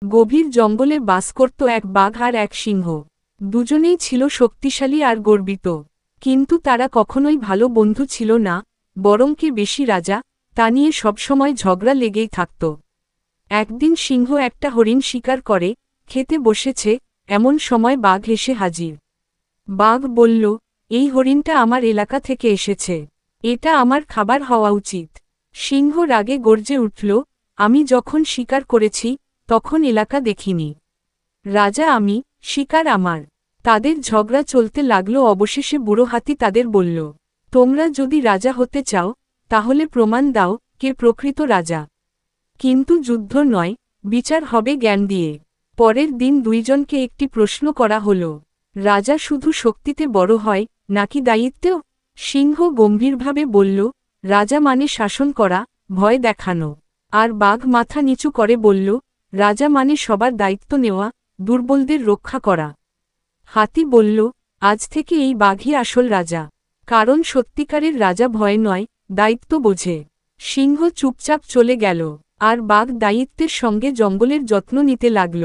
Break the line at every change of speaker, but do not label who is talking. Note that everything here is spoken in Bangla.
গভীর জঙ্গলে বাস করত এক বাঘ আর এক সিংহ। দুজনেই ছিল শক্তিশালী আর গর্বিত, কিন্তু তারা কখনোই ভালো বন্ধু ছিল না, বরং কে বেশি রাজা তা নিয়ে সবসময় ঝগড়া লেগেই থাকত। একদিন সিংহ একটা হরিণ শিকার করে খেতে বসেছে, এমন সময় বাঘ এসে হাজির। বাঘ বলল, এই হরিণটা আমার এলাকা থেকে এসেছে, এটা আমার খাবার হওয়া উচিত। সিংহ রাগে গর্জে উঠল, আমি যখন শিকার করেছি তখন এলাকা দেখিনি। রাজা আমি, শিকার আমার। তাদের ঝগড়া চলতে লাগলো। অবশেষে বুড়ো হাতি তাদের বলল, তোমরা যদি রাজা হতে চাও তাহলে প্রমাণ দাও কে প্রকৃত রাজা। কিন্তু যুদ্ধ নয়, বিচার হবে জ্ঞান দিয়ে। পরের দিন দুইজনকে একটি প্রশ্ন করা হলো, রাজা শুধু শক্তিতে বড় হয় নাকি দায়িত্বেও? সিংহ গম্ভীরভাবে বলল, রাজা মানে শাসন করা, ভয় দেখানো। আর বাঘ মাথা নিচু করে বলল, রাজা মানে সবার দায়িত্ব নেওয়া, দুর্বলদের রক্ষা করা। হাতি বলল, আজ থেকে এই বাঘই আসল রাজা, কারণ সত্যিকারের রাজা ভয় নয়, দায়িত্ব বোঝে। সিংহ চুপচাপ চলে গেল, আর বাঘ দায়িত্বের সঙ্গে জঙ্গলের যত্ন নিতে লাগল।